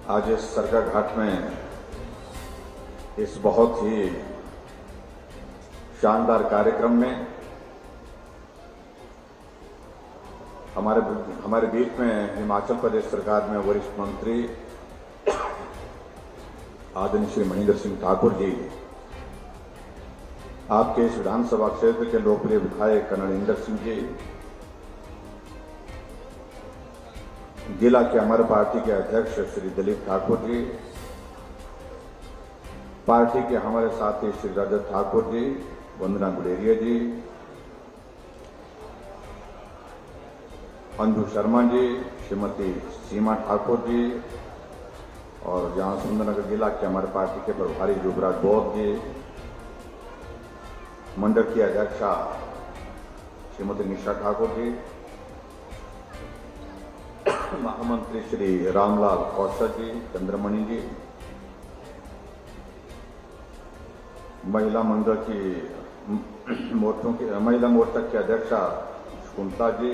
आज इस सरका घाट में इस बहुत ही शानदार कार्यक्रम में हमारे बीच में हिमाचल प्रदेश सरकार में वरिष्ठ मंत्री आदरणीय श्री महेंद्र सिंह ठाकुर जी, आपके इस विधानसभा क्षेत्र के लोकप्रिय विधायक कर्नल सिंह जी, जिला के हमारे पार्टी के अध्यक्ष श्री दिलीप ठाकुर जी, पार्टी के हमारे साथी श्री रजत ठाकुर जी, वंदना गुलेरिया जी, अंजू शर्मा जी, श्रीमती सीमा ठाकुर जी और जहां सुंदरनगर जिला के हमारे पार्टी के प्रभारी युवराज बौद्ध जी, मंडल की अध्यक्षा श्रीमती निशा ठाकुर जी, महामंत्री श्री रामलाल कौशल जी, चंद्रमणि जी, महिला मंडल की महिला मोर्चा की अध्यक्षा शकुंतला जी,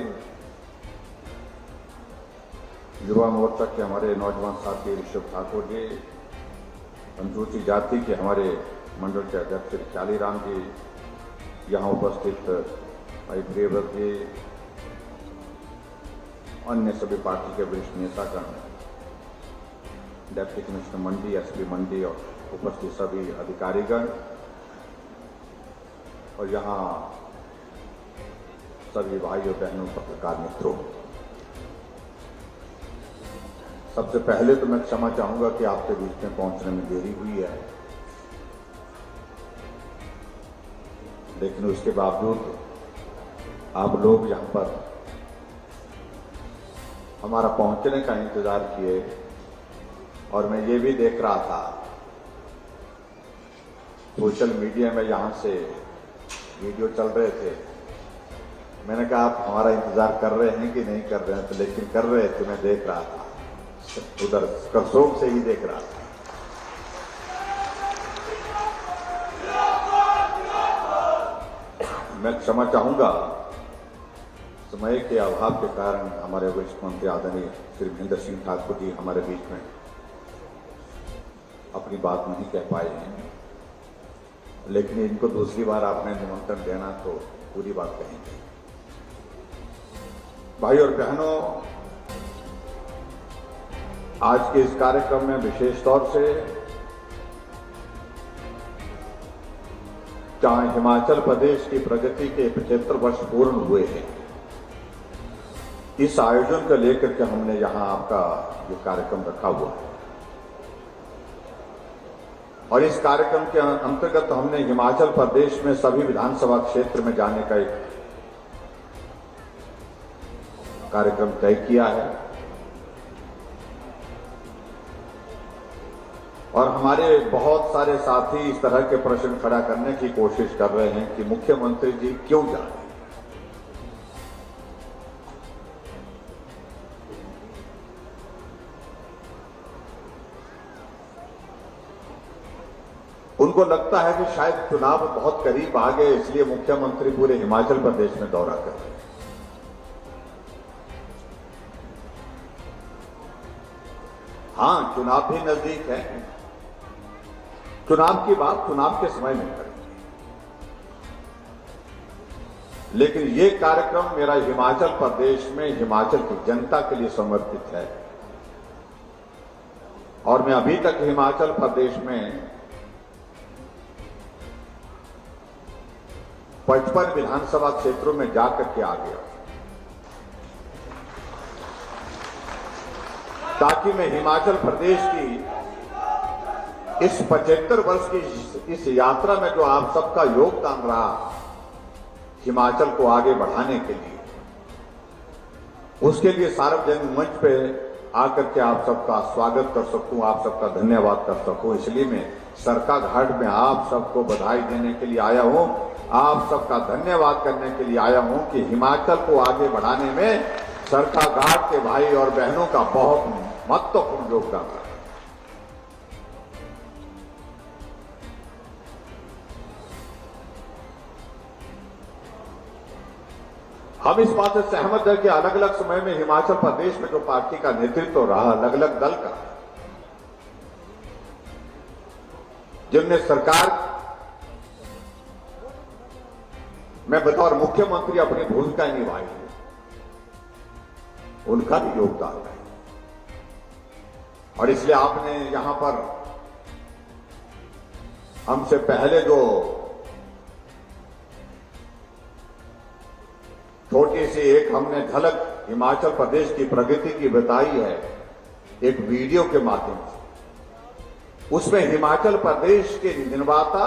युवा मोर्चा के हमारे नौजवान साथी ऋषभ ठाकुर जी, अनुसूचित जाति के हमारे मंडल के अध्यक्ष श्री ख्याली राम जी, यहाँ उपस्थित भाई प्रियव्रत जी, अन्य सभी पार्टी के वरिष्ठ नेतागण, डिप्टी कमिश्नर मंडी, एसपी मंडी और उपस्थित सभी अधिकारीगण और यहाँ सभी भाइयों बहनों पत्रकार मित्रों, सबसे पहले तो मैं क्षमा चाहूंगा कि आपके बीच में पहुंचने में देरी हुई है, लेकिन उसके बावजूद आप लोग यहाँ पर हमारा पहुंचने का इंतजार किए और मैं ये भी देख रहा था सोशल मीडिया में यहां से वीडियो चल रहे थे। मैंने कहा आप हमारा इंतजार कर रहे हैं कि नहीं कर रहे हैं, तो लेकिन कर रहे थे, मैं देख रहा था, उधर करसोग से ही देख रहा था। मैं क्षमा चाहूंगा, समय के अभाव के कारण हमारे वरिष्ठ मंत्री आदरणीय श्री महेंद्र सिंह ठाकुर जी हमारे बीच में अपनी बात नहीं कह पाए हैं, लेकिन इनको दूसरी बार आपने निमंत्रण देना तो पूरी बात कहेंगे। भाई और बहनों, आज के इस कार्यक्रम में विशेष तौर से जहां हिमाचल प्रदेश की प्रगति के 75 वर्ष पूर्ण हुए हैं, इस आयोजन को लेकर के हमने यहां आपका ये कार्यक्रम रखा हुआ है और इस कार्यक्रम के अंतर्गत हमने हिमाचल प्रदेश में सभी विधानसभा क्षेत्र में जाने का एक कार्यक्रम तय किया है और हमारे बहुत सारे साथी इस तरह के प्रश्न खड़ा करने की कोशिश कर रहे हैं कि मुख्यमंत्री जी क्यों जाए। उनको लगता है कि शायद चुनाव बहुत करीब आ गए, इसलिए मुख्यमंत्री पूरे हिमाचल प्रदेश में दौरा कर रहे हैं। हाँ, चुनाव भी नजदीक है, चुनाव की बात चुनाव के समय में करेंगे, लेकिन ये कार्यक्रम मेरा हिमाचल प्रदेश में हिमाचल की जनता के लिए समर्पित है और मैं अभी तक हिमाचल प्रदेश में 55 विधानसभा क्षेत्रों में जाकर के आ गया ताकि मैं हिमाचल प्रदेश की इस 75 वर्ष की इस यात्रा में जो आप सबका योगदान रहा हिमाचल को आगे बढ़ाने के लिए, उसके लिए सार्वजनिक मंच पे आकर के आप सबका स्वागत कर सकूं, आप सबका धन्यवाद कर सकूं। इसलिए मैं सरका घाट में आप सबको बधाई देने के लिए आया हूं, आप सबका धन्यवाद करने के लिए आया हूं कि हिमाचल को आगे बढ़ाने में सरका घाट के भाई और बहनों का बहुत महत्वपूर्ण योगदान रहा। हम इस बात से सहमत हैं कि अलग अलग समय में हिमाचल प्रदेश में जो पार्टी का नेतृत्व रहा, अलग अलग दल का, जिनने सरकार में बतौर मुख्यमंत्री अपनी भूमिका निभाई है, उनका भी योगदान है। और इसलिए आपने यहां पर हमसे पहले जो छोटी सी एक हमने झलक हिमाचल प्रदेश की प्रगति की बताई है एक वीडियो के माध्यम से, उसमें हिमाचल प्रदेश के निर्माता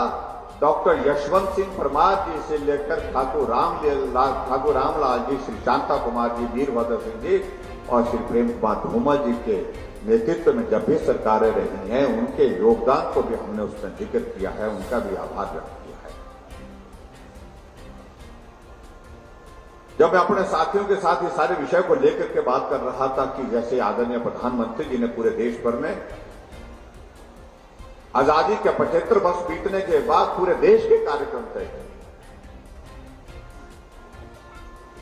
डॉक्टर यशवंत सिंह परमार जी से लेकर ठाकुर रामलाल जी, श्री शांता कुमार जी, वीरभद्र सिंह जी और श्री प्रेम कुमार धूमल जी के नेतृत्व में जब भी सरकारें रही हैं, उनके योगदान को भी हमने उसमें जिक्र किया है, उनका भी आभार व्यक्त किया है। जब मैं अपने साथियों के साथ ये सारे विषय को लेकर के बात कर रहा था कि जैसे आदरणीय प्रधानमंत्री जी ने पूरे देश भर में आजादी के 75 वर्ष बीतने के बाद पूरे देश के कार्यक्रम तय किए,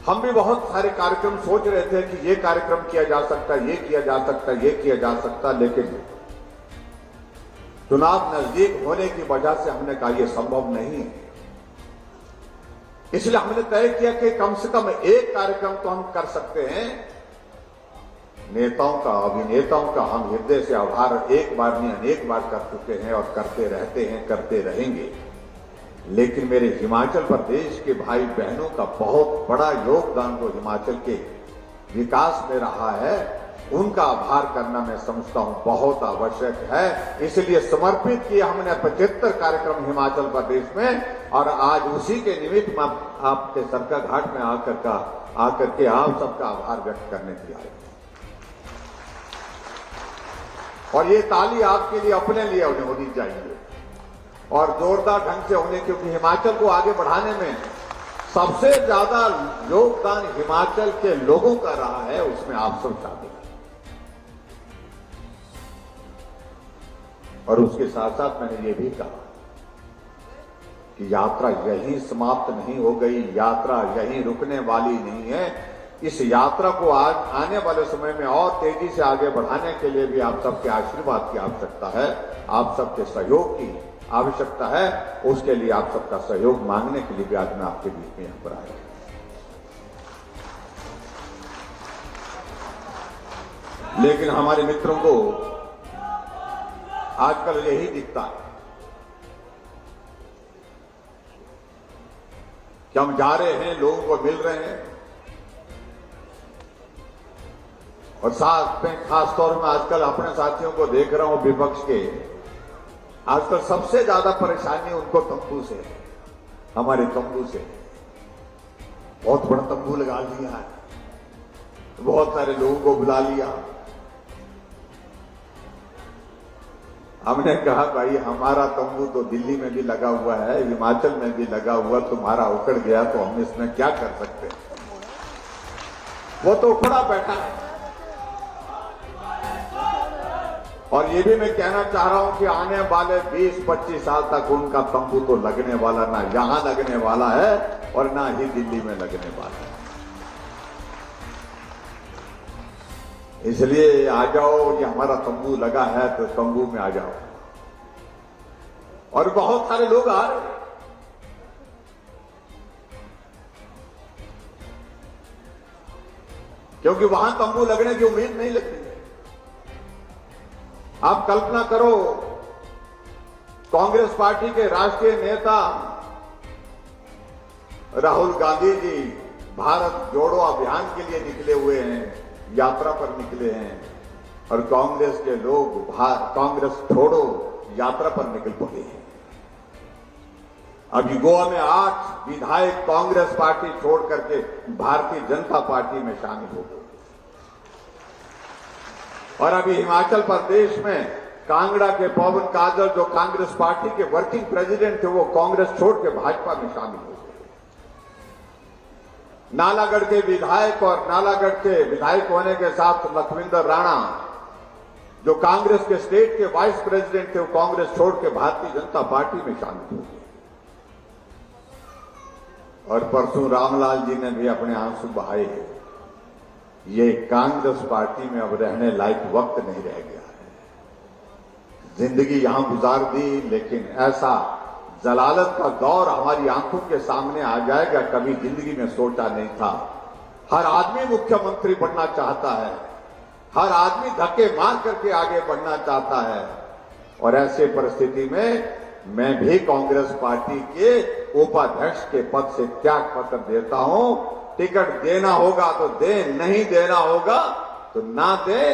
हम भी बहुत सारे कार्यक्रम सोच रहे थे कि ये कार्यक्रम किया जा सकता, ये किया जा सकता, ये किया जा सकता, लेकिन चुनाव नजदीक होने की वजह से हमने कहा यह संभव नहीं है। इसलिए हमने तय किया कि कम से कम एक कार्यक्रम तो हम कर सकते हैं। नेताओं का, अभिनेताओं का हम हृदय से आभार एक बार नहीं अनेक बार कर चुके हैं और करते रहते हैं, करते रहेंगे। लेकिन मेरे हिमाचल प्रदेश के भाई बहनों का बहुत बड़ा योगदान जो हिमाचल के विकास में रहा है, उनका आभार करना मैं समझता हूं बहुत आवश्यक है। इसलिए समर्पित किया हमने 75 कार्यक्रम हिमाचल प्रदेश में, और आज उसी के निमित्त में आपके सरका घाट में आकर के आप सबका आभार व्यक्त करने के लिए आए। और ये ताली आपके लिए, अपने लिए होनी चाहिए और जोरदार ढंग से होने, क्योंकि हिमाचल को आगे बढ़ाने में सबसे ज्यादा योगदान हिमाचल के लोगों का रहा है, उसमें आप सब शामिल हैं। और उसके साथ साथ मैंने ये भी कहा कि यात्रा यहीं समाप्त नहीं हो गई, यात्रा यहीं रुकने वाली नहीं है। इस यात्रा को आने वाले समय में और तेजी से आगे बढ़ाने के लिए भी आप सबके आशीर्वाद की आवश्यकता है, आप सबके सहयोग की आवश्यकता है। उसके लिए आप सबका सहयोग मांगने के लिए भी आज मैं आपके बीच में यहां पर आया। लेकिन हमारे मित्रों को आजकल यही दिखता है कि हम जा रहे हैं, लोगों को मिल रहे हैं, और साथ में खास तौर में आजकल अपने साथियों को देख रहा हूं विपक्ष के, आजकल सबसे ज्यादा परेशानी उनको तंबू से है, हमारे तंबू से। बहुत बड़ा तंबू लगा लिया है, बहुत सारे लोगों को बुला लिया। हमने कहा भाई हमारा तंबू तो दिल्ली में भी लगा हुआ है, हिमाचल में भी लगा हुआ, तुम्हारा उखड़ गया तो हम इसमें क्या कर सकते हैं। वो तो उखड़ा बैठा है। और ये भी मैं कहना चाह रहा हूं कि आने वाले 20-25 साल तक उनका तंबू तो लगने वाला, ना यहां लगने वाला है और ना ही दिल्ली में लगने वाला है। इसलिए आ जाओ, ये हमारा तंबू लगा है तो तंबू में आ जाओ। और बहुत सारे लोग आ रहे हैं, क्योंकि वहां तंबू लगने की उम्मीद नहीं लगती है। आप कल्पना करो, कांग्रेस पार्टी के राष्ट्रीय नेता राहुल गांधी जी भारत जोड़ो अभियान के लिए निकले हुए हैं, यात्रा पर निकले हैं, और कांग्रेस के लोग कांग्रेस छोड़ो यात्रा पर निकल पड़े हैं। अभी गोवा में 8 विधायक कांग्रेस पार्टी छोड़ करके भारतीय जनता पार्टी में शामिल हो गए। और अभी हिमाचल प्रदेश में कांगड़ा के पवन काजल, जो कांग्रेस पार्टी के वर्किंग प्रेसिडेंट थे, वो कांग्रेस छोड़ के भाजपा में शामिल हो गए। नालागढ़ के विधायक और नालागढ़ के विधायक होने के साथ लखविंदर राणा, जो कांग्रेस के स्टेट के वाइस प्रेसिडेंट थे, वो कांग्रेस छोड़ के भारतीय जनता पार्टी में शामिल हो गए। और परसों रामलाल जी ने भी अपने आंसू बहाए। ये कांग्रेस पार्टी में अब रहने लायक वक्त नहीं रह गया है। जिंदगी यहां गुजार दी, लेकिन ऐसा जलालत का दौर हमारी आंखों के सामने आ जाएगा, कभी जिंदगी में सोचा नहीं था। हर आदमी मुख्यमंत्री बनना चाहता है, हर आदमी धक्के मार करके आगे बढ़ना चाहता है, और ऐसे परिस्थिति में मैं भी कांग्रेस पार्टी के उपाध्यक्ष के पद से त्याग पत्र देता हूं। टिकट देना होगा तो दे, नहीं देना होगा तो ना दे,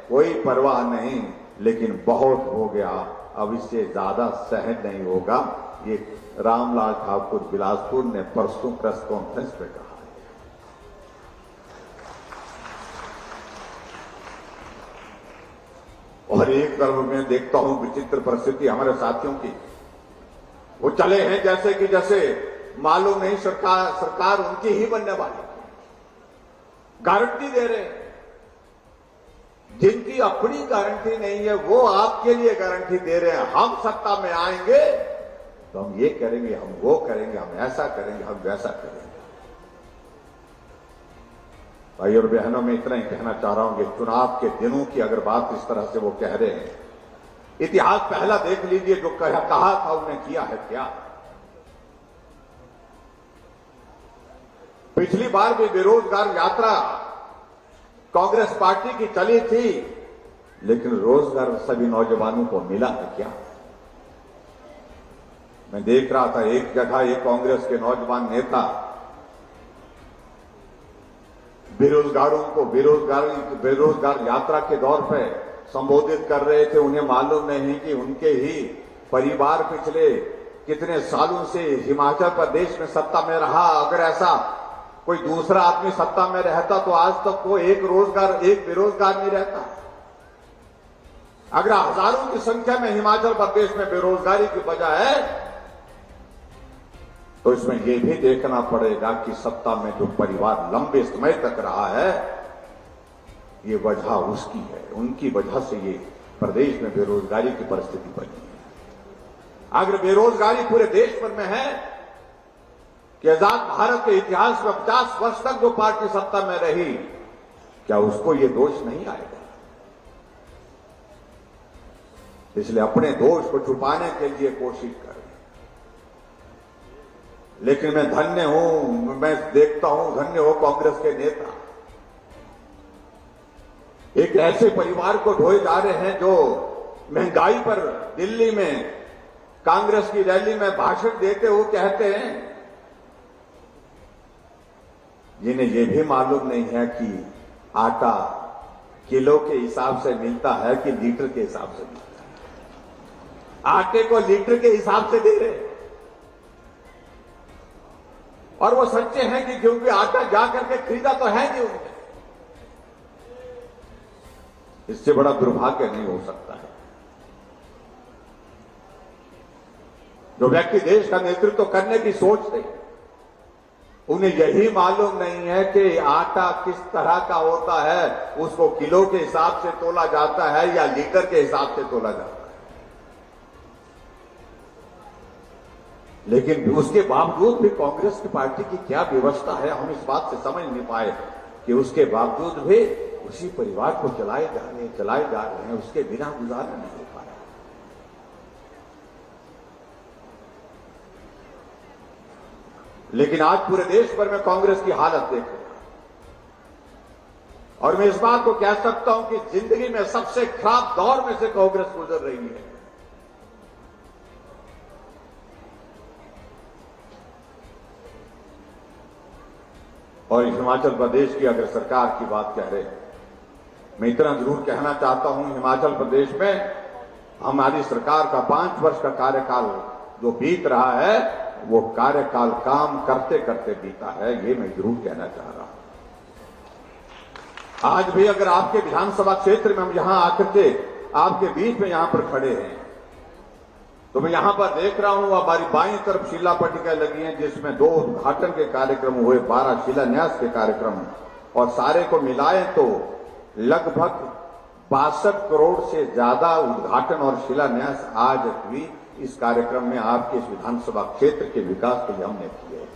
कोई परवाह नहीं, लेकिन बहुत हो गया, अब इससे ज्यादा सहन नहीं होगा। ये रामलाल ठाकुर बिलासपुर ने परसों प्रेस कॉन्फ्रेंस में कहा। और एक तरफ मैं देखता हूं विचित्र परिस्थिति हमारे साथियों की, वो चले हैं जैसे कि जैसे मालूम नहीं सरकार उनकी ही बनने वाली, गारंटी दे रहे हैं। जिनकी अपनी गारंटी नहीं है वो आपके लिए गारंटी दे रहे हैं। हम सत्ता में आएंगे तो हम ये करेंगे, हम वो करेंगे, हम ऐसा करेंगे, हम वैसा करेंगे। भाई और बहनों, मैं इतना ही कहना चाह रहा हूं कि चुनाव के दिनों की अगर बात इस तरह से वो कह रहे हैं, इतिहास पहला देख लीजिए, जो कहा था उन्हें किया है क्या। पिछली बार भी बेरोजगार यात्रा कांग्रेस पार्टी की चली थी, लेकिन रोजगार सभी नौजवानों को मिला है क्या। मैं देख रहा था एक जगह एक कांग्रेस के नौजवान नेता बेरोजगारों को बेरोजगार यात्रा के दौर पे संबोधित कर रहे थे। उन्हें मालूम नहीं कि उनके ही परिवार पिछले कितने सालों से हिमाचल प्रदेश में सत्ता में रहा। अगर ऐसा कोई दूसरा आदमी सत्ता में रहता तो आज तक वो एक बेरोजगार नहीं रहता। अगर हजारों की संख्या में हिमाचल प्रदेश में बेरोजगारी की वजह है, तो इसमें यह भी देखना पड़ेगा कि सत्ता में जो परिवार लंबे समय तक रहा है, ये वजह उसकी है, उनकी वजह से ये प्रदेश में बेरोजगारी की परिस्थिति बनी है। अगर बेरोजगारी पूरे देश भर में है कि आजाद भारत के इतिहास में 50 वर्ष तक जो पार्टी सत्ता में रही, क्या उसको ये दोष नहीं आएगा। इसलिए अपने दोष को छुपाने के लिए कोशिश करें। लेकिन मैं धन्य हूं, मैं देखता हूं, धन्य हो कांग्रेस के नेता एक ऐसे परिवार को ढोए जा रहे हैं जो महंगाई पर दिल्ली में कांग्रेस की रैली में भाषण देते हुए कहते हैं, जिन्हें यह भी मालूम नहीं है कि आटा किलो के हिसाब से मिलता है कि लीटर के हिसाब से मिलता है। आटे को लीटर के हिसाब से दे रहे, और वो सच्चे हैं कि क्योंकि आटा जा करके खरीदा तो है नहीं उन्होंने। इससे बड़ा दुर्भाग्य नहीं हो सकता है। जो व्यक्ति देश का नेतृत्व करने की सोच रहे, उन्हें यही मालूम नहीं है कि आटा किस तरह का होता है, उसको किलो के हिसाब से तोला जाता है या लीटर के हिसाब से तोला जाता है। लेकिन उसके बावजूद भी कांग्रेस की पार्टी की क्या व्यवस्था है, हम इस बात से समझ नहीं पाए कि उसके बावजूद भी उसी परिवार को चलाए जा रहे हैं, उसके बिना गुजारा नहीं हो पा रहा। लेकिन आज पूरे देश भर में कांग्रेस की हालत देख रहे हैं, और मैं इस बात को कह सकता हूं कि जिंदगी में सबसे खराब दौर में से कांग्रेस गुजर रही है। और हिमाचल प्रदेश की अगर सरकार की बात कह रहे हैं, मैं इतना जरूर कहना चाहता हूं, हिमाचल प्रदेश में हमारी सरकार का 5 वर्ष का कार्यकाल जो बीत रहा है, वो कार्यकाल काम करते करते बीता है, ये मैं जरूर कहना चाह रहा हूं। आज भी अगर आपके विधानसभा क्षेत्र में हम यहां आकर के आपके बीच में यहां पर खड़े हैं, तो मैं यहां पर देख रहा हूं हमारी बाईं तरफ शिला पट्टिकाएं लगी हैं, जिसमें 2 उद्घाटन के कार्यक्रम हुए, 12 शिलान्यास के कार्यक्रम, और सारे को मिलाएं तो लगभग 62 करोड़ से ज्यादा उद्घाटन और शिलान्यास आज भी इस कार्यक्रम में आपके इस विधानसभा क्षेत्र के विकास के लिए हमने किए।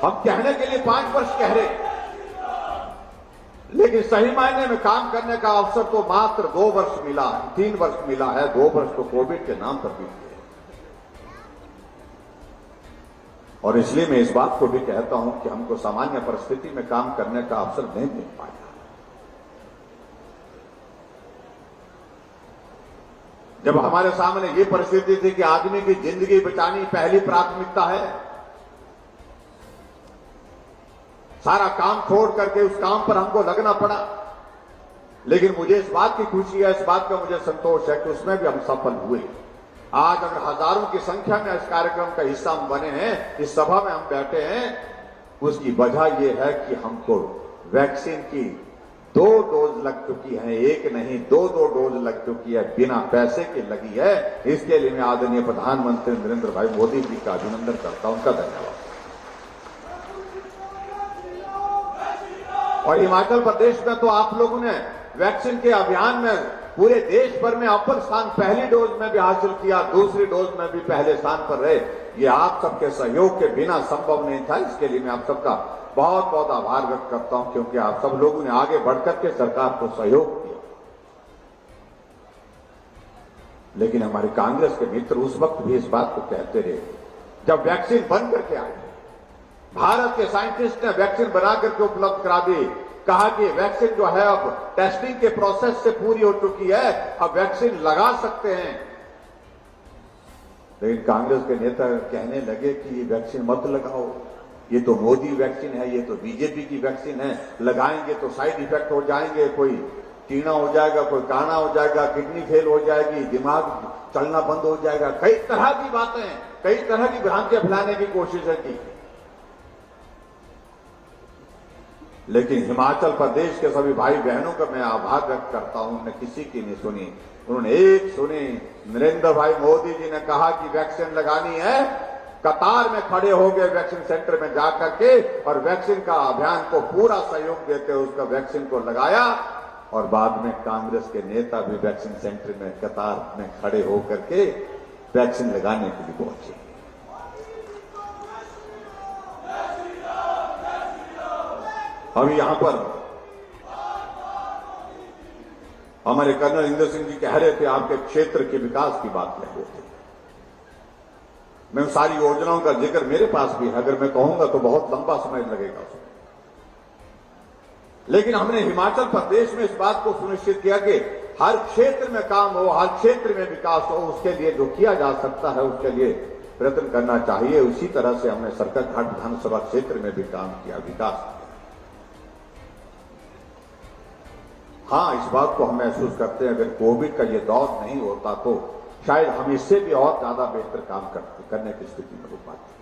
हम कहने के लिए 5 वर्ष कह रहे, लेकिन सही मायने में काम करने का अवसर तो मात्र 2 वर्ष मिला है, 3 वर्ष मिला है। 2 वर्ष तो कोविड के नाम पर बीत गए। और इसलिए मैं इस बात को भी कहता हूं कि हमको सामान्य परिस्थिति में काम करने का अवसर नहीं मिल पाया। जब हमारे सामने ये परिस्थिति थी कि आदमी की जिंदगी बचानी पहली प्राथमिकता है, सारा काम छोड़ करके उस काम पर हमको लगना पड़ा। लेकिन मुझे इस बात की खुशी है, इस बात का मुझे संतोष है कि उसमें भी हम सफल हुए। आज अगर हजारों की संख्या में इस कार्यक्रम का हिस्सा हम बने हैं, इस सभा में हम बैठे हैं, उसकी वजह यह है कि हमको वैक्सीन की 2 डोज लग चुकी है। 1 नहीं 2 डोज लग चुकी है, बिना पैसे की लगी है। इसके लिए मैं आदरणीय प्रधानमंत्री नरेंद्र भाई मोदी जी का अभिनंदन करता हूं, उनका धन्यवाद। और हिमाचल प्रदेश में तो आप लोगों ने वैक्सीन के अभियान में पूरे देश भर में अव्वल स्थान पहली डोज में भी हासिल किया, दूसरी डोज में भी पहले स्थान पर रहे। ये आप सबके सहयोग के बिना संभव नहीं था। इसके लिए मैं आप सबका बहुत बहुत आभार व्यक्त करता हूं, क्योंकि आप सब लोगों ने आगे बढ़कर के सरकार को सहयोग किया। लेकिन हमारे कांग्रेस के मित्र उस वक्त भी इस बात को कहते रहे, जब वैक्सीन बन करके आई, भारत के साइंटिस्ट ने वैक्सीन बना करके उपलब्ध करा दी, कहा कि वैक्सीन जो है अब टेस्टिंग के प्रोसेस से पूरी हो चुकी है, अब वैक्सीन लगा सकते हैं। लेकिन कांग्रेस के नेता कहने लगे कि ये वैक्सीन मत लगाओ, ये तो मोदी वैक्सीन है, ये तो बीजेपी की वैक्सीन है, लगाएंगे तो साइड इफेक्ट हो जाएंगे, कोई टीना हो जाएगा, कोई काना हो जाएगा, किडनी फेल हो जाएगी, दिमाग चलना बंद हो जाएगा। कई तरह की बातें, कई तरह की भ्रांतियां फैलाने की कोशिशें की। लेकिन हिमाचल प्रदेश के सभी भाई बहनों का मैं आभार व्यक्त करता हूं, उन्होंने किसी की नहीं सुनी, उन्होंने एक सुनी। नरेंद्र भाई मोदी जी ने कहा कि वैक्सीन लगानी है, कतार में खड़े हो गए वैक्सीन सेंटर में जाकर के, और वैक्सीन का अभियान को पूरा सहयोग देते हुए उसका वैक्सीन को लगाया। और बाद में कांग्रेस के नेता भी वैक्सीन सेंटर में कतार में खड़े होकर के वैक्सीन लगाने के लिए पहुंचे। अभी यहां पर हमारे कर्नल इंदर सिंह जी कह रहे थे, आपके क्षेत्र के विकास की बात कह रहे थे। मैं उन सारी योजनाओं का जिक्र मेरे पास भी है, अगर मैं कहूंगा तो बहुत लंबा समय लगेगा उसमें। लेकिन हमने हिमाचल प्रदेश में इस बात को सुनिश्चित किया कि हर क्षेत्र में काम हो, हर क्षेत्र में विकास हो, उसके लिए जो किया जा सकता है उसके लिए प्रयत्न करना चाहिए। उसी तरह से हमने सरकाघाट विधानसभा क्षेत्र में भी काम किया, विकास किया। हाँ, इस बात को हम महसूस करते हैं, अगर कोविड का ये दौर नहीं होता तो शायद हम इससे भी और ज्यादा बेहतर काम करने की स्थिति में हो पाते।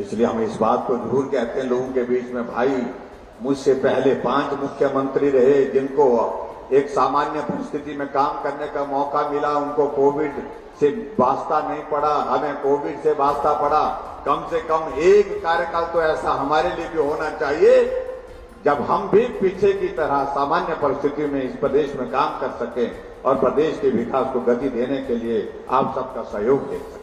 इसलिए हम इस बात को जरूर कहते हैं लोगों के बीच में, भाई मुझसे पहले 5 मुख्यमंत्री रहे जिनको एक सामान्य परिस्थिति में काम करने का मौका मिला, उनको कोविड से वास्ता नहीं पड़ा, हमें कोविड से वास्ता पड़ा। कम से कम एक कार्यकाल तो ऐसा हमारे लिए भी होना चाहिए जब हम भी पीछे की तरह सामान्य परिस्थिति में इस प्रदेश में काम कर सकें और प्रदेश के विकास को गति देने के लिए आप सबका सहयोग दे सकें।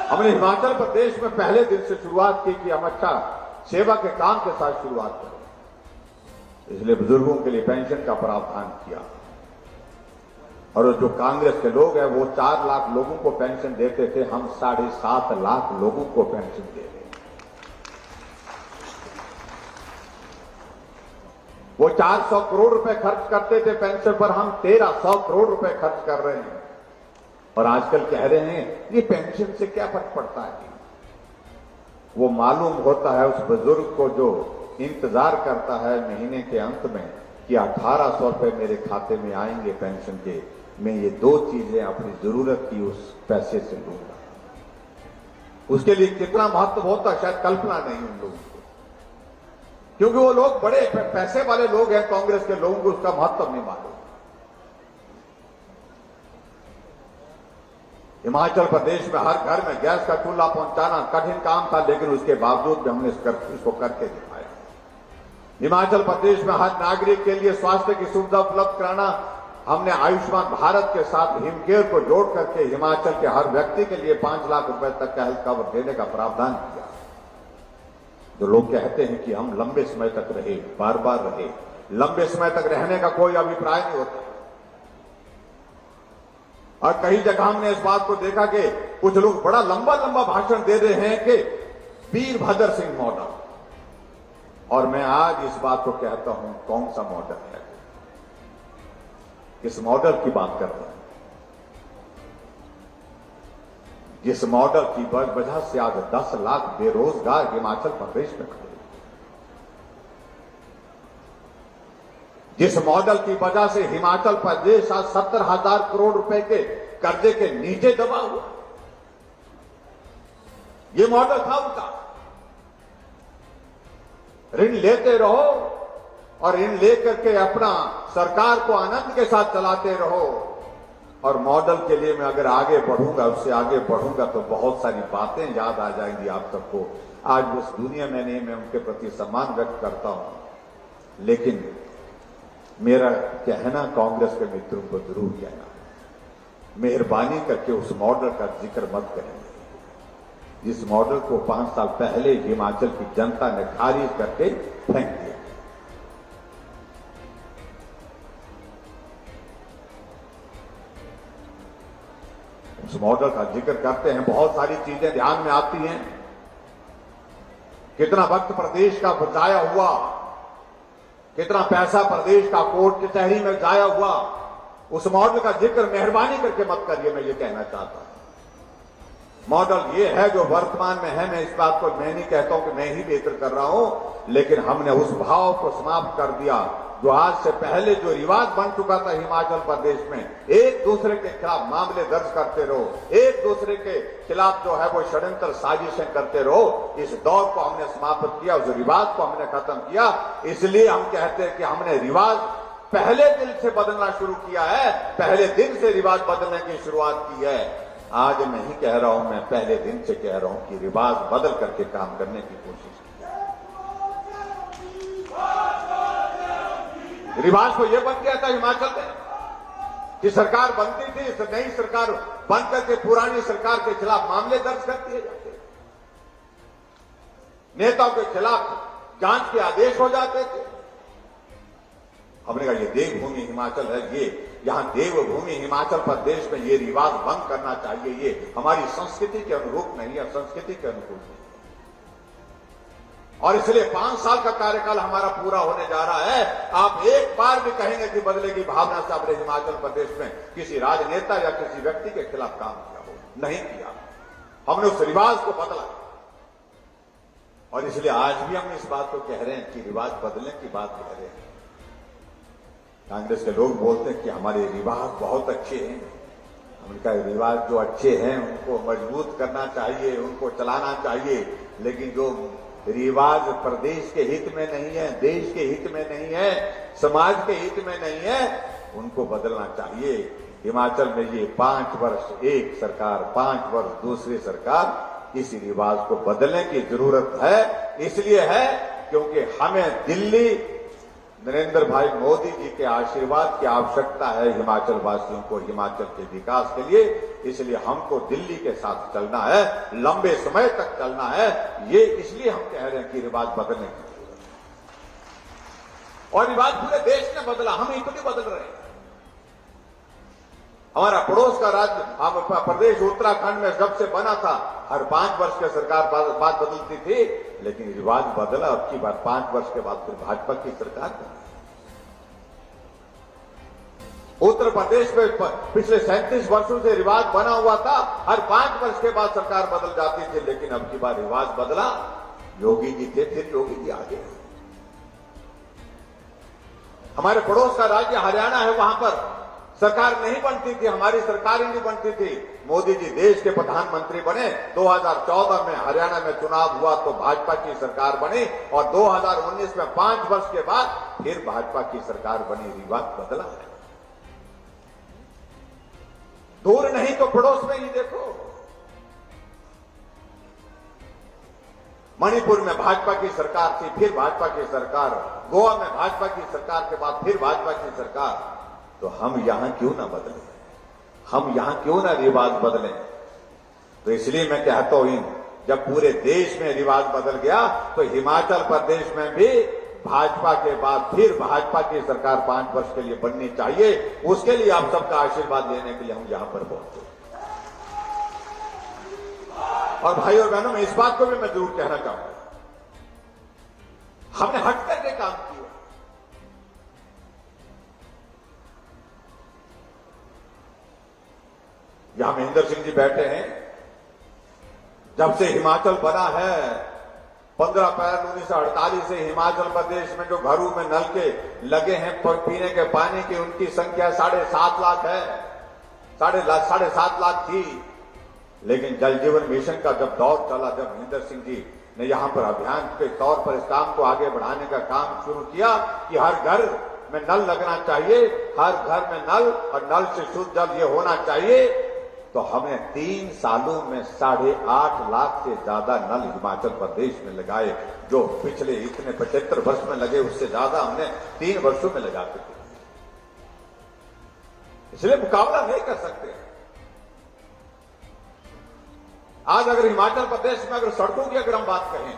हमने हिमाचल प्रदेश में पहले दिन से शुरुआत की कि हम अच्छा सेवा के काम के साथ शुरुआत करें। इसलिए बुजुर्गों के लिए पेंशन का प्रावधान किया, और जो कांग्रेस के लोग हैं वो 4 लाख लोगों को पेंशन देते थे, हम 7.5 लाख लोगों को पेंशन दे रहे हैं। वो 400 करोड़ रुपए खर्च करते थे पेंशन पर, हम 1300 करोड़ रुपए खर्च कर रहे हैं। और आजकल कह रहे हैं ये पेंशन से क्या फर्क पड़ता है। वो मालूम होता है उस बुजुर्ग को जो इंतजार करता है महीने के अंत में कि 1800 रुपए मेरे खाते में आएंगे पेंशन के, मैं ये 2 चीजें अपनी जरूरत की उस पैसे से लूंगा। उसके लिए कितना महत्व होता है शायद कल्पना नहीं उन लोगों को, क्योंकि वो लोग बड़े पैसे वाले लोग हैं। कांग्रेस के लोगों को उसका महत्व नहीं मालूम। हिमाचल प्रदेश में हर घर में गैस का चूल्हा पहुंचाना कठिन काम था, लेकिन उसके बावजूद भी हमने इसको करके दिखाया। हिमाचल प्रदेश में हर नागरिक के लिए स्वास्थ्य की सुविधा उपलब्ध कराना, हमने आयुष्मान भारत के साथ हिमकेयर को जोड़ करके हिमाचल के हर व्यक्ति के लिए 5 लाख रुपए तक का हेल्थ कवर देने का प्रावधान किया। जो लोग कहते हैं कि हम लंबे समय तक रहे, बार बार रहे, लंबे समय तक रहने का कोई अभिप्राय नहीं होता। और कई जगह हमने इस बात को देखा कि कुछ लोग बड़ा लंबा लंबा भाषण दे रहे हैं कि वीरभद्र सिंह मॉडल, और मैं आज इस बात को कहता हूं, कौन सा मॉडल है? किस मॉडल की बात कर रहे हैं? जिस मॉडल की वजह से आज 10 लाख बेरोजगार हिमाचल प्रदेश में खड़े, जिस मॉडल की वजह से हिमाचल प्रदेश आज 70,000 करोड़ रुपए के कर्जे के नीचे दबा हुआ, ये मॉडल था उनका। ऋण लेते रहो और ऋण लेकर के अपना सरकार को आनंद के साथ चलाते रहो, और मॉडल के लिए मैं अगर आगे बढ़ूंगा, उससे आगे बढ़ूंगा तो बहुत सारी बातें याद आ जाएंगी आप सबको। आज उस दुनिया में नहीं, मैं उनके प्रति सम्मान व्यक्त करता हूं, लेकिन मेरा कहना कांग्रेस के मित्रों को जरूर कहना, मेहरबानी करके उस मॉडल का जिक्र मत करें जिस मॉडल को 5 साल पहले हिमाचल की जनता ने खारिज करके फेंक दिया। उस मॉडल का जिक्र करते हैं, बहुत सारी चीजें ध्यान में आती हैं। कितना वक्त प्रदेश का जाया हुआ, कितना पैसा प्रदेश का कोर्ट कचहरी में जाया हुआ, उस मॉडल का जिक्र मेहरबानी करके मत करिए, मैं ये कहना चाहता हूं। मॉडल ये है जो वर्तमान में है, मैं इस बात को मैं नहीं कहता हूं कि मैं ही बेहतर कर रहा हूं, लेकिन हमने उस भाव को समाप्त कर दिया जो आज से पहले जो रिवाज बन चुका था हिमाचल प्रदेश में, एक दूसरे के खिलाफ मामले दर्ज करते रहो, एक दूसरे के खिलाफ जो है वो षड्यंत्र साजिशें करते रहो। इस दौर को हमने समाप्त किया, उस रिवाज को हमने खत्म किया। इसलिए हम कहते हैं कि हमने रिवाज पहले दिन से बदलना शुरू किया है, पहले दिन से रिवाज बदलने की शुरुआत की है। आज नहीं कह रहा हूं, मैं पहले दिन से कह रहा हूं कि रिवाज बदल करके काम करने की कोशिश की। रिवाज तो यह बन गया था हिमाचल में कि सरकार बनती थी, नई सरकार बन करके पुरानी सरकार के खिलाफ मामले दर्ज कर दिए जाते, नेताओं के खिलाफ जांच के आदेश हो जाते थे। हमने कहा ये देवभूमि हिमाचल है, ये यहां देवभूमि हिमाचल प्रदेश में ये रिवाज बंद करना चाहिए, ये हमारी संस्कृति के अनुरूप नहीं है, संस्कृति के अनुकूल नहीं। और इसलिए 5 साल का कार्यकाल हमारा पूरा होने जा रहा है। आप एक बार भी कहेंगे कि बदलेगी भावना से आपने हिमाचल प्रदेश में किसी राजनेता या किसी व्यक्ति के खिलाफ काम किया हो? नहीं किया। हमने उस रिवाज को बदला, और इसलिए आज भी हम इस बात को कह रहे हैं कि रिवाज बदलने की बात कह रहे हैं। कांग्रेस के लोग बोलते हैं कि हमारे रिवाज बहुत अच्छे हैं। हमने कहा रिवाज जो अच्छे हैं उनको मजबूत करना चाहिए, उनको चलाना चाहिए, लेकिन जो रिवाज प्रदेश के हित में नहीं है, देश के हित में नहीं है, समाज के हित में नहीं है, उनको बदलना चाहिए। हिमाचल में ये 5 वर्ष एक सरकार, 5 वर्ष दूसरी सरकार, इस रिवाज को बदलने की जरूरत है। इसलिए है क्योंकि हमें दिल्ली नरेंद्र भाई मोदी जी के आशीर्वाद की आवश्यकता है हिमाचल वासियों को, हिमाचल के विकास के लिए। इसलिए हमको दिल्ली के साथ चलना है, लंबे समय तक चलना है। ये इसलिए हम कह रहे हैं कि रिवाज बदलने की जरूरत है। और रिवाज पूरे देश ने बदला, हम ही तो नहीं बदल रहे हैं। हमारा पड़ोस का राज्य प्रदेश उत्तराखंड में जब से बना था, हर 5 वर्ष के सरकार बात बदलती थी, लेकिन रिवाज बदला। अब की बार 5 वर्ष के बाद फिर भाजपा की सरकार बनी। उत्तर प्रदेश में पिछले 37 वर्षों से रिवाज बना हुआ था, हर 5 वर्ष के बाद सरकार बदल जाती थी, लेकिन अब की बार रिवाज बदला। योगी जी थे, फिर योगी जी आगे। हमारे पड़ोस का राज्य हरियाणा है, वहां पर सरकार नहीं बनती थी, हमारी सरकार ही नहीं बनती थी। मोदी जी देश के प्रधानमंत्री बने, 2014 में हरियाणा में चुनाव हुआ तो भाजपा की सरकार बनी, और 2019 में 5 वर्ष के बाद फिर भाजपा की सरकार बनी। रिवाज बदला है। दूर नहीं तो पड़ोस में ही देखो। मणिपुर में भाजपा की सरकार थी, फिर भाजपा की सरकार, गोवा में भाजपा की सरकार के बाद फिर भाजपा की सरकार। तो हम यहां क्यों ना बदले, हम यहां क्यों ना रिवाज बदलें? तो इसलिए मैं कहता हूं, जब पूरे देश में रिवाज बदल गया तो हिमाचल प्रदेश में भी भाजपा के बाद फिर भाजपा की सरकार 5 वर्ष के लिए बननी चाहिए। उसके लिए आप सबका आशीर्वाद लेने के लिए हम यहां पर पहुंचे। और भाई और बहनों, मैं इस बात को भी मैं जरूर कहना चाहूंगा, हमने हट करके काम किया। यहां महेंद्र सिंह जी बैठे हैं। जब से हिमाचल बना है, 15 अप्रैल 1948 से हिमाचल प्रदेश में जो घरों में नलके लगे हैं पीने के पानी की, उनकी संख्या 7.5 लाख है, 7.5 लाख थी। लेकिन जल जीवन मिशन का जब दौर चला, जब महेंद्र सिंह जी ने यहां पर अभियान के तौर पर इस काम को आगे बढ़ाने का काम शुरू किया कि हर घर में नल लगना चाहिए, हर घर में नल और नल से शुद्ध जल ये होना चाहिए, तो हमने 3 सालों में 8.5 लाख से ज्यादा नल हिमाचल प्रदेश में लगाए। जो पिछले इतने 75 वर्ष में लगे, उससे ज्यादा हमने 3 वर्षों में लगा चुके। इसलिए मुकाबला नहीं कर सकते। आज अगर हिमाचल प्रदेश में अगर सड़कों की अगर हम बात करें,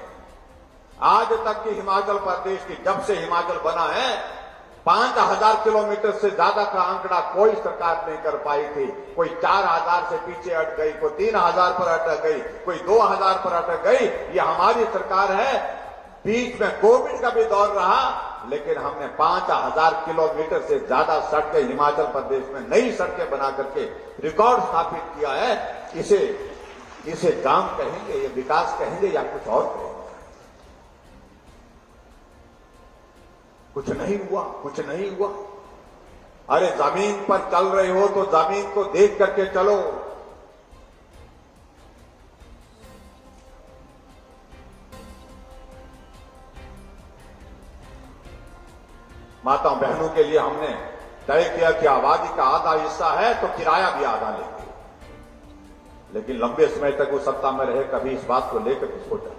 आज तक की हिमाचल प्रदेश की, जब से हिमाचल बना है, 5000 किलोमीटर से ज्यादा का आंकड़ा कोई सरकार नहीं कर पाई थी। कोई 4000 से पीछे हट गई, कोई 3000 पर अटक गई, कोई 2000 पर अटक गई। ये हमारी सरकार है। बीच में कोविड का भी दौर रहा, लेकिन हमने 5000 किलोमीटर से ज्यादा सड़कें हिमाचल प्रदेश में नई सड़कें बना करके रिकॉर्ड स्थापित किया है। इसे काम कहेंगे, ये विकास कहेंगे या कुछ और कहेंगे? कुछ नहीं हुआ, कुछ नहीं हुआ। अरे जमीन पर चल रहे हो तो जमीन को देख करके चलो। माताओं बहनों के लिए हमने तय किया कि आबादी का आधा हिस्सा है तो किराया भी आधा लेंगे। लेकिन लंबे समय तक वो सत्ता में रहे, कभी इस बात को लेकर सोचा नहीं।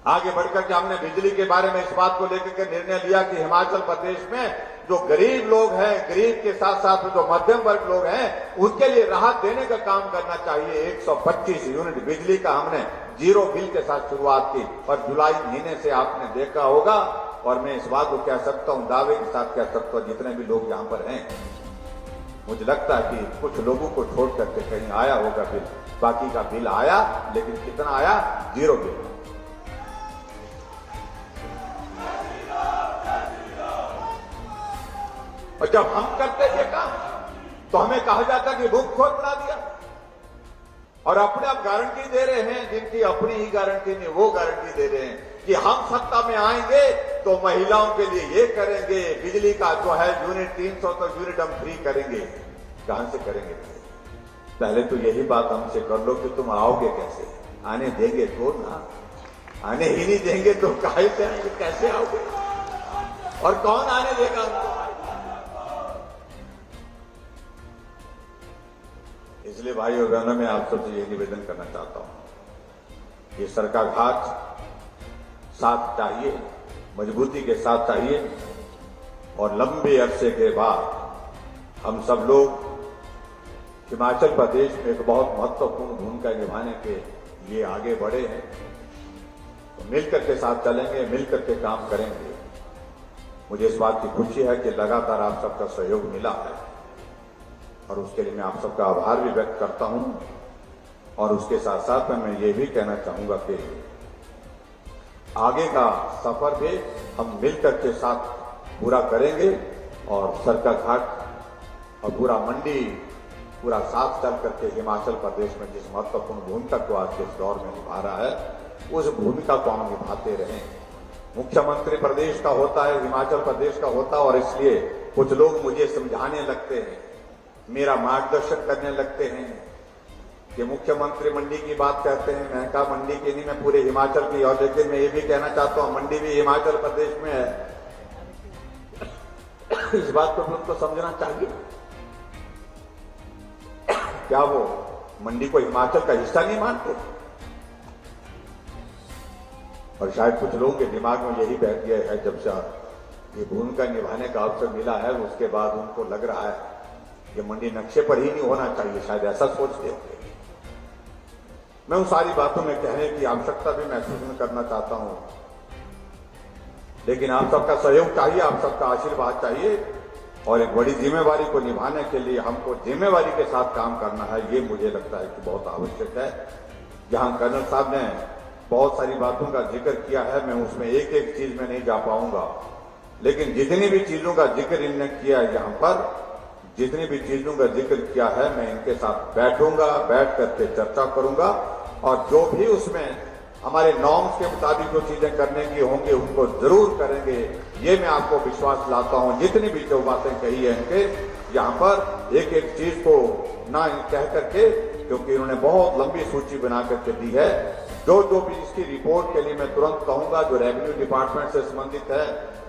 आगे बढ़कर के हमने बिजली के बारे में इस बात को लेकर के निर्णय लिया कि हिमाचल प्रदेश में जो गरीब लोग हैं, गरीब के साथ साथ जो मध्यम वर्ग लोग हैं, उनके लिए राहत देने का काम करना चाहिए। 125 यूनिट बिजली का हमने 0 बिल के साथ शुरुआत की और जुलाई महीने से आपने देखा होगा। और मैं इस बात को कह सकता हूं, दावे के साथ कह सकता हूं, जितने भी लोग यहां पर हैं, मुझे लगता है कि कुछ लोगों को छोड़ करके कहीं आया होगा बिल, बाकी का बिल आया, लेकिन कितना आया? 0 बिल। और जब हम करते थे काम तो हमें कहा जाता कि भूखखोर बना दिया। और अपने आप गारंटी दे रहे हैं, जिनकी अपनी ही गारंटी नहीं, वो गारंटी दे रहे हैं कि हम सत्ता में आएंगे तो महिलाओं के लिए ये करेंगे, बिजली का जो है यूनिट 300 तो यूनिट हम फ्री करेंगे। कहां से करेंगे? पहले तो यही बात हमसे कर लो कि तुम आओगे कैसे? आने देंगे तो ना, आने ही नहीं देंगे तो काहे से आएंगे, कैसे आओगे? और कौन आने देगा हमको? इसलिए भाई और बहनों, मैं आप सबसे ये निवेदन करना चाहता हूं, ये सरकार घाट साथ चाहिए, मजबूती के साथ चाहिए। और लंबे अरसे के बाद हम सब लोग हिमाचल प्रदेश में एक बहुत महत्वपूर्ण भूमिका निभाने के लिए आगे बढ़े हैं। तो मिलकर के साथ चलेंगे, मिलकर के काम करेंगे। मुझे इस बात की खुशी है कि लगातार आप सबका सहयोग मिला है और उसके लिए मैं आप सबका आभार भी व्यक्त करता हूं। और उसके साथ साथ में मैं ये भी कहना चाहूंगा कि आगे का सफर भी हम मिलकर के साथ पूरा करेंगे। और सरका घाट और पूरा मंडी पूरा साथ चल करके हिमाचल प्रदेश में जिस महत्वपूर्ण भूमिका को आज के इस दौर में निभा रहा है, उस भूमिका को हम निभाते रहें। मुख्यमंत्री प्रदेश का होता है, हिमाचल प्रदेश का होता है, और इसलिए कुछ लोग मुझे समझाने लगते हैं, मेरा मार्गदर्शन करने लगते हैं कि मुख्यमंत्री मंडी की बात करते हैं। मैं कहा मंडी की नहीं, मैं पूरे हिमाचल की। और लेकिन मैं ये भी कहना चाहता हूं, मंडी भी हिमाचल प्रदेश में है। इस बात को भी उनको समझना चाहिए। क्या वो मंडी को हिमाचल का हिस्सा नहीं मानते? और शायद कुछ लोगों के दिमाग में यही बैठ गया है, जब से ये भूमिका निभाने का अवसर मिला है उसके बाद उनको लग रहा है कि मंडी नक्शे पर ही नहीं होना चाहिए, शायद ऐसा सोचते होंगे। मैं उन सारी बातों में कहने की आवश्यकता भी महसूस नहीं करना चाहता हूं, लेकिन आप सबका सहयोग चाहिए, आप सबका आशीर्वाद चाहिए और एक बड़ी जिम्मेवारी को निभाने के लिए हमको जिम्मेवारी के साथ काम करना है। ये मुझे लगता है कि बहुत आवश्यक है। जहां कर्नल साहब ने बहुत सारी बातों का जिक्र किया है, मैं उसमें एक एक चीज में नहीं जा पाऊंगा, लेकिन जितनी भी चीजों का जिक्र इन्होंने किया है, यहां पर जितनी भी चीजों का जिक्र किया है, मैं इनके साथ बैठूंगा, बैठ करके चर्चा करूंगा और जो भी उसमें हमारे नॉर्म्स के मुताबिक जो चीजें करने की होंगी उनको जरूर करेंगे। ये मैं आपको विश्वास दिलाता हूं। जितनी भी जो बातें कही है इनके यहां पर एक एक चीज को ना कह करके, क्योंकि इन्होंने बहुत लंबी सूची बना करके दी है, जो भी इसकी रिपोर्ट के लिए मैं तुरंत कहूंगा, जो रेवेन्यू डिपार्टमेंट से संबंधित है,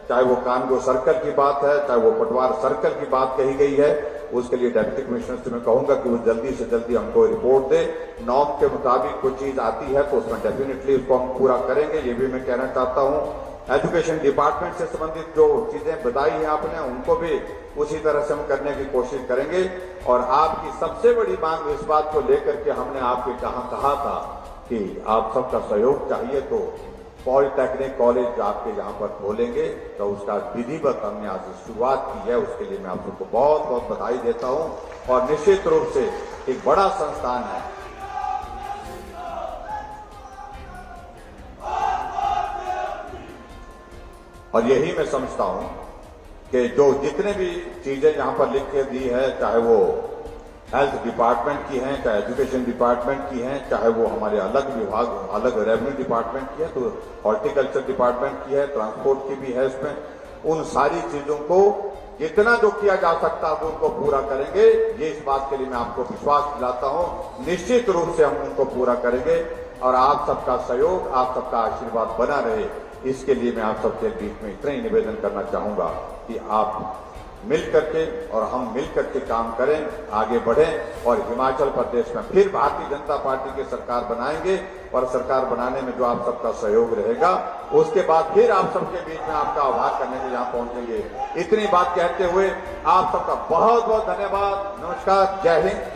चाहे वो कानगो सर्कल की बात है, चाहे वो पटवार सर्कल की बात कही गई है, उसके लिए डिप्टी कमिश्नर से मैं कहूंगा कि वो जल्दी से जल्दी हमको रिपोर्ट दे। नॉर्म के मुताबिक कोई चीज आती है तो उसमें डेफिनेटली उसको हम पूरा करेंगे, ये भी मैं कहना चाहता हूं। एजुकेशन डिपार्टमेंट से संबंधित जो चीजें बताई हैं आपने, उनको भी उसी तरह से हम करने की कोशिश करेंगे। और आपकी सबसे बड़ी मांग इस बात को लेकर के हमने आपके जहां कहा था कि आप सबका सहयोग चाहिए, तो पॉलिटेक्निक कॉलेज आपके यहाँ पर खोलेंगे, तो उसका विधिवत हमने आज शुरुआत की है। उसके लिए मैं आप सबको बहुत बहुत बधाई देता हूं और निश्चित रूप से एक बड़ा संस्थान है। और यही मैं समझता हूं कि जो जितने भी चीजें यहां पर लिख के दी है, चाहे वो हेल्थ डिपार्टमेंट की हैं, चाहे एजुकेशन डिपार्टमेंट की हैं, चाहे वो हमारे अलग विभाग, अलग रेवेन्यू डिपार्टमेंट की है, तो हॉर्टिकल्चर डिपार्टमेंट की है, ट्रांसपोर्ट की भी है, इसमें उन सारी चीजों को जितना जो किया जा सकता है उनको पूरा करेंगे। ये इस बात के लिए मैं आपको विश्वास दिलाता हूं, निश्चित रूप से हम उनको पूरा करेंगे और आप सबका सहयोग, आप सबका आशीर्वाद बना रहे, इसके लिए मैं आप सबके बीच में इतना ही निवेदन करना चाहूंगा कि आप मिल करके और हम मिल करके काम करें, आगे बढ़ें और हिमाचल प्रदेश में फिर भारतीय जनता पार्टी की सरकार बनाएंगे। और सरकार बनाने में जो आप सबका सहयोग रहेगा, उसके बाद फिर आप सबके बीच में आपका आभार करने के यहाँ पहुंचेंगे। इतनी बात कहते हुए आप सबका बहुत बहुत धन्यवाद। नमस्कार, जय हिंद।